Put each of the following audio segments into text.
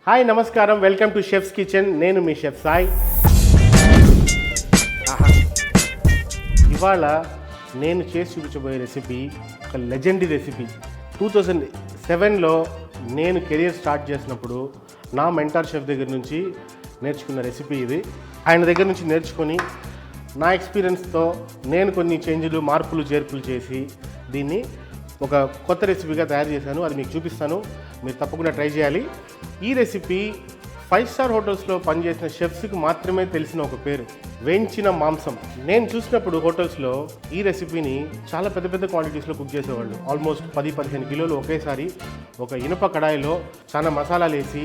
Hi నమస్కారం, welcome to chefs kitchen. నేను మీ chef Sai. ఇవాళ నేను చేసి చూపించబోయే రెసిపీ ఒక లెజెండరీ రెసిపీ. 2007లో నేను కెరియర్ స్టార్ట్ చేసినప్పుడు నా మెంటార్ షెఫ్ దగ్గర నుంచి నేర్చుకున్న రెసిపీ ఇది. ఆయన దగ్గర నుంచి నేర్చుకొని నా ఎక్స్పీరియన్స్తో నేను కొన్ని చేంజ్లు, మార్పులు, చేర్పులు చేసి దీన్ని ఒక కొత్త రెసిపీగా తయారు చేశాను. అది మీకు చూపిస్తాను, మీరు తప్పకుండా ట్రై చేయాలి. ఈ రెసిపీ 5 స్టార్ హోటల్స్లో పనిచేసిన షెఫ్స్కి మాత్రమే తెలిసిన ఒక పేరు, వేయించిన మాంసం. నేను చూసినప్పుడు హోటల్స్లో ఈ రెసిపీని చాలా పెద్ద పెద్ద క్వాంటిటీస్లో కుక్ చేసేవాళ్ళు. ఆల్మోస్ట్ 10-15 కిలోలు ఒకేసారి ఒక ఇనుప కడాయిలో చాలా మసాలాలు వేసి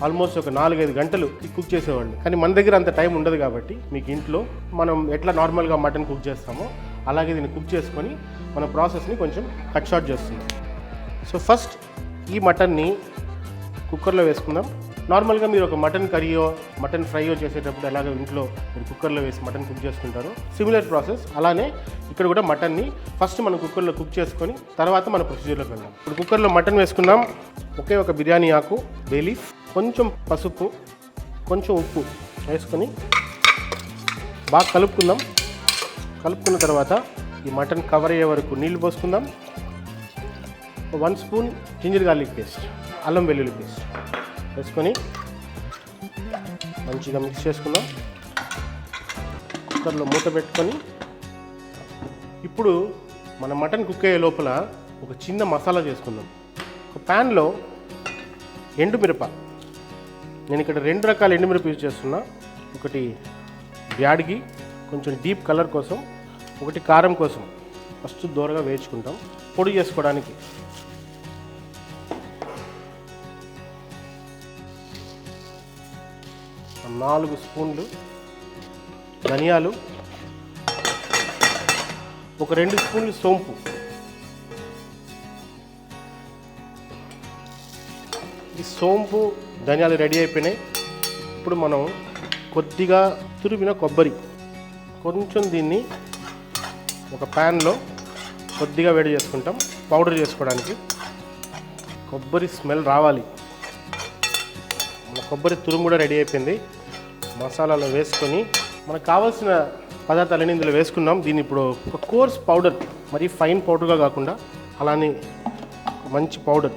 ఆల్మోస్ట్ ఒక 4-5 గంటలు కుక్ చేసేవాళ్ళు. కానీ మన దగ్గర అంత టైం ఉండదు కాబట్టి మీకు ఇంట్లో మనం ఎట్లా నార్మల్గా మటన్ కుక్ చేస్తామో అలాగే దీన్ని కుక్ చేసుకొని మన ప్రాసెస్ని కొంచెం కట్ షార్ట్ చేస్తున్నాం. సో ఫస్ట్ ఈ మటన్ని కుక్కర్లో వేసుకుందాం. నార్మల్గా మీరు ఒక మటన్ కర్రీయో మటన్ ఫ్రైయో చేసేటప్పుడు ఎలాగో ఇంట్లో మీరు కుక్కర్లో వేసి మటన్ కుక్ చేసుకుంటారు, సిమిలర్ ప్రాసెస్. అలానే ఇక్కడ కూడా మటన్ని ఫస్ట్ మనం కుక్కర్లో కుక్ చేసుకొని తర్వాత మన ప్రొసీజర్లోకి వెళ్దాం. ఇప్పుడు కుక్కర్లో మటన్ వేసుకుందాం. ఒకే ఒక బిర్యానీ ఆకు, బే లీఫ్, కొంచెం పసుపు, కొంచెం ఉప్పు వేసుకొని బాగా కలుపుకుందాం. కలుపుకున్న తర్వాత ఈ మటన్ కవర్ అయ్యే వరకు నీళ్లు పోసుకుందాం. 1 స్పూన్ జింజర్ గార్లిక్ పేస్ట్, అల్లం వెల్లుల్లి పేస్ట్ వేసుకొని మంచిగా మిక్స్ చేసుకుందాం. కుక్కర్లో మూత పెట్టుకొని ఇప్పుడు మన మటన్ కుక్ అయ్యే లోపల ఒక చిన్న మసాలా చేసుకుందాం. ఒక ప్యాన్లో ఎండుమిరప, నేను ఇక్కడ 2 రకాల ఎండుమిరప యూజ్ చేస్తున్నా. ఒకటి బ్యాడ్గి కొంచెం డీప్ కలర్ కోసం, ఒకటి కారం కోసం. ఫస్ట్ దూరగా వేయించుకుంటాం పొడి చేసుకోవడానికి. నాలుగు స్పూన్లు ధనియాలు, ఒక 2 స్పూన్లు సోంపు, ఈ సోంపు ధనియాలు రెడీ అయిపోయినాయి. ఇప్పుడు మనం కొద్దిగా తురిమిన కొబ్బరి, కొంచెం దీన్ని ఒక ప్యాన్లో కొద్దిగా వేడి చేసుకుంటాం పౌడర్ చేసుకోవడానికి. కొబ్బరి స్మెల్ రావాలి. మన కొబ్బరి తురుము కూడా రెడీ అయిపోయింది. మసాలాలో వేసుకొని మనకు కావాల్సిన పదార్థాలన్నీ ఇందులో వేసుకున్నాం. దీన్ని ఇప్పుడు ఒక కోర్స్ పౌడర్, మరి ఫైన్ పౌడర్గా కాకుండా అలానే మంచి పౌడర్,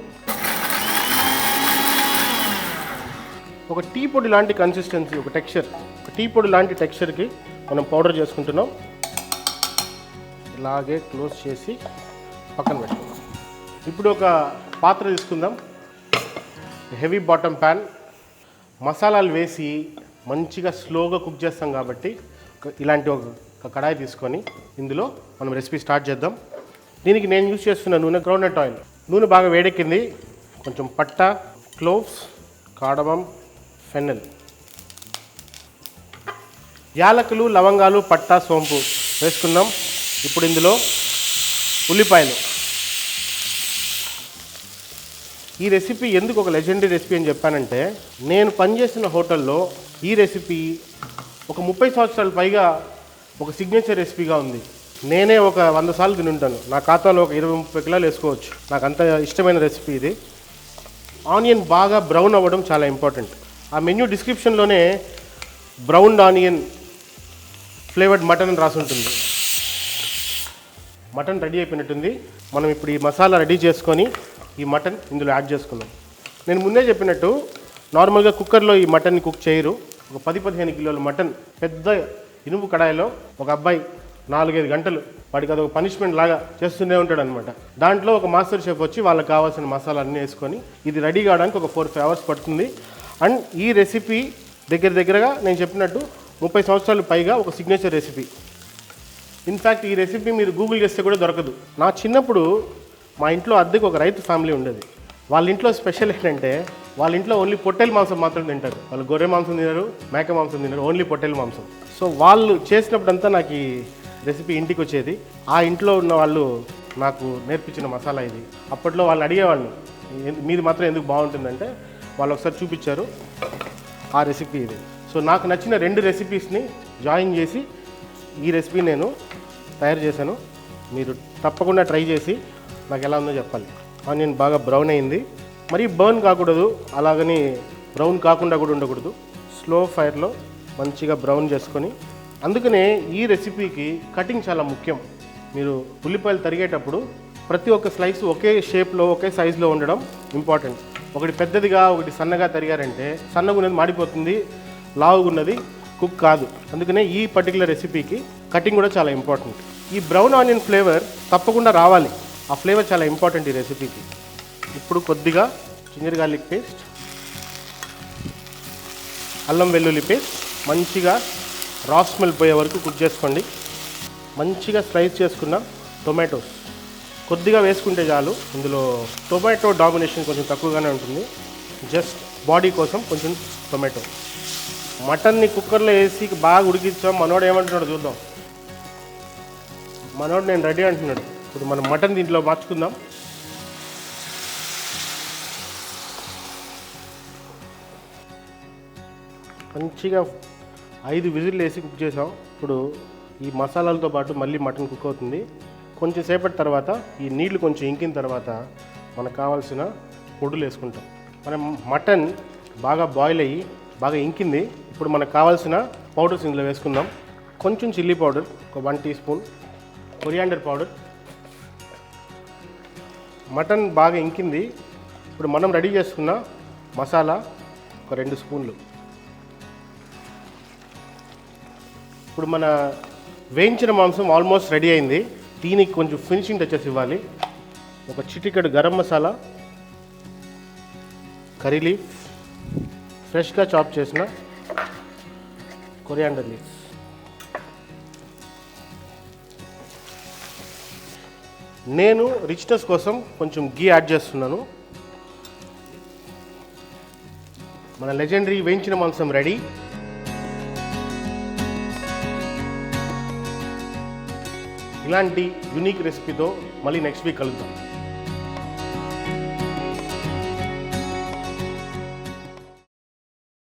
ఒక టీ పొడి లాంటి కన్సిస్టెన్సీ, ఒక టెక్స్చర్, ఒక టీ పొడి లాంటి టెక్స్చర్కి మనం పౌడర్ చేసుకుంటున్నాం. ఇలాగే క్లోజ్ చేసి పక్కన పెట్టుకుందాం. ఇప్పుడు ఒక పాత్ర తీసుకుందాం, హెవీ బాటమ్ ప్యాన్. మసాలాలు వేసి మంచిగా స్లోగా కుక్ చేస్తాం కాబట్టి ఇలాంటి ఒక కడాయి తీసుకొని ఇందులో మనం రెసిపీ స్టార్ట్ చేద్దాం. దీనికి నేను యూజ్ చేస్తున్న నూనె గ్రౌండ్నట్ ఆయిల్. నూనె బాగా వేడెక్కింది. కొంచెం పట్ట, క్లోవ్స్, కాడమం, ఫెన్నెల్, యాలకులు, లవంగాలు, పట్ట, సోంపు వేసుకుందాం. ఇప్పుడు ఇందులో ఉల్లిపాయలు. ఈ రెసిపీ ఎందుకు ఒక లెజెండరీ రెసిపీ అని చెప్పానంటే, నేను పనిచేసిన హోటల్లో ఈ రెసిపీ ఒక 30 సంవత్సరాల పైగా ఒక సిగ్నేచర్ రెసిపీగా ఉంది. నేనే ఒక 100 సార్లు తిని ఉంటాను. నా ఖాతాలో ఒక 20-30 కిలోలు వేసుకోవచ్చు. నాకు అంత ఇష్టమైన రెసిపీ ఇది. ఆనియన్ బాగా బ్రౌన్ అవ్వడం చాలా ఇంపార్టెంట్. ఆ menu డిస్క్రిప్షన్లోనే browned onion flavoured mutton అని రాసి ఉంటుంది. మటన్ రెడీ అయిపోయినట్టుంది. మనం ఇప్పుడు ఈ మసాలా రెడీ చేసుకొని ఈ మటన్ ఇందులో యాడ్ చేసుకుందాం. నేను ముందే చెప్పినట్టు నార్మల్గా కుక్కర్లో ఈ మటన్ని కుక్ చేయరు. ఒక 10-15 కిలోల మటన్ పెద్ద ఇనుము కడాయిలో ఒక అబ్బాయి 4-5 గంటలు వాడికి అదొక పనిష్మెంట్ లాగా చేస్తూనే ఉంటాడు అనమాట. దాంట్లో ఒక మాస్టర్ షెఫ్ వచ్చి వాళ్ళకి కావాల్సిన మసాలా అన్నీ వేసుకొని ఇది రెడీ కావడానికి ఒక 4-5 అవర్స్ పడుతుంది. అండ్ ఈ రెసిపీ దగ్గరగా నేను చెప్పినట్టు 30 సంవత్సరాలు పైగా ఒక సిగ్నేచర్ రెసిపీ. ఇన్ఫ్యాక్ట్ ఈ రెసిపీ మీరు గూగుల్ చేస్తే కూడా దొరకదు. నా చిన్నప్పుడు మా ఇంట్లో అద్దెకు ఒక రైతు ఫ్యామిలీ ఉండేది. వాళ్ళ ఇంట్లో స్పెషల్ ఏంటంటే వాళ్ళ ఇంట్లో ఓన్లీ పొట్టేలు మాంసం మాత్రం తింటారు. వాళ్ళు గొర్రె మాంసం తినరు, మేక మాంసం తినరు, ఓన్లీ పొట్టేలు మాంసం. సో వాళ్ళు చేసినప్పుడంతా నాకు ఈ రెసిపీ ఇంటికి వచ్చేది. ఆ ఇంట్లో ఉన్న వాళ్ళు నాకు నేర్పించిన మసాలా ఇది. అప్పట్లో వాళ్ళు అడిగేవాళ్ళు మీది మాత్రం ఎందుకు బాగుంటుందంటే వాళ్ళు ఒకసారి చూపించారు. ఆ రెసిపీ ఇది. సో నాకు నచ్చిన 2 రెసిపీస్ని జాయిన్ చేసి ఈ రెసిపీ నేను తయారు చేశాను. మీరు తప్పకుండా ట్రై చేసి నాకు ఎలా ఉందో చెప్పాలి. ఆనియన్ బాగా బ్రౌన్ అయింది, మరీ బర్న్ కాకూడదు, అలాగని బ్రౌన్ కాకుండా కూడా ఉండకూడదు. స్లో ఫైర్లో మంచిగా బ్రౌన్ చేసుకొని, అందుకనే ఈ రెసిపీకి కటింగ్ చాలా ముఖ్యం. మీరు ఉల్లిపాయలు తరిగేటప్పుడు ప్రతి ఒక్క స్లైస్ ఒకే షేప్లో ఒకే సైజులో ఉండడం ఇంపార్టెంట్. ఒకటి పెద్దదిగా ఒకటి సన్నగా తరిగారంటే సన్నగా ఉన్నది మాడిపోతుంది, లావుగా ఉన్నది కుక్ కాదు. అందుకనే ఈ పర్టికులర్ రెసిపీకి కటింగ్ కూడా చాలా ఇంపార్టెంట్. ఈ బ్రౌన్ ఆనియన్ ఫ్లేవర్ తప్పకుండా రావాలి, ఆ ఫ్లేవర్ చాలా ఇంపార్టెంట్ ఈ రెసిపీకి. ఇప్పుడు కొద్దిగా జింజర్ గార్లిక్ పేస్ట్, అల్లం వెల్లుల్లి పేస్ట్ మంచిగా రా స్మెల్ పోయే వరకు కుక్ చేసుకోండి. మంచిగా స్లైస్ చేసుకున్న టొమాటోస్ కొద్దిగా వేసుకుంటే చాలు. ఇందులో టొమాటో డామినేషన్ కొంచెం తక్కువగానే ఉంటుంది, జస్ట్ బాడీ కోసం కొంచెం టొమాటో. మటన్ని కుక్కర్లో వేసి బాగా ఉడికించాం. మనోడు ఏమంటున్నాడు చూద్దాం. మనోడు నేను రెడీ అంటున్నాడు. ఇప్పుడు మనం మటన్ దీంట్లో మార్చుకుందాం. మంచిగా 5 విజిల్ వేసి కుక్ చేసాం. ఇప్పుడు ఈ మసాలాలతో పాటు మళ్ళీ మటన్ కుక్ అవుతుంది. కొంచెం సేపటి తర్వాత ఈ నీళ్లు కొంచెం ఇంకిన తర్వాత మనకు కావాల్సిన పొడులు వేసుకుంటాం. మనం మటన్ బాగా బాయిల్ అయ్యి బాగా ఇంకింది. ఇప్పుడు మనకు కావాల్సిన పౌడర్స్ ఇందులో వేసుకుందాం. కొంచెం చిల్లీ పౌడర్ ఒక 1 teaspoon, coriander powder. Mutton బాగా ఇంకింది. ఇప్పుడు మనం రెడీ చేసుకున్న మసాలా ఒక 2 స్పూన్లు. ఇప్పుడు మన వేయించిన మాంసం ఆల్మోస్ట్ రెడీ అయింది. దీనికి కొంచెం ఫినిషింగ్ టచెస్ ఇవ్వాలి. ఒక చిటికెడు గరం మసాలా, కర్రీ లీఫ్, ఫ్రెష్గా చాప్ చేసిన కొరియాండర్ లీఫ్. నేను రిచ్నెస్ కోసం కొంచెం గీ యాడ్ చేస్తున్నాను. మన లెజెండరీ వేయించిన మాంసం రెడీ. ఇలాంటి యూనిక్ రెసిపీతో మళ్ళీ నెక్స్ట్ వీక్ కలుద్దాం.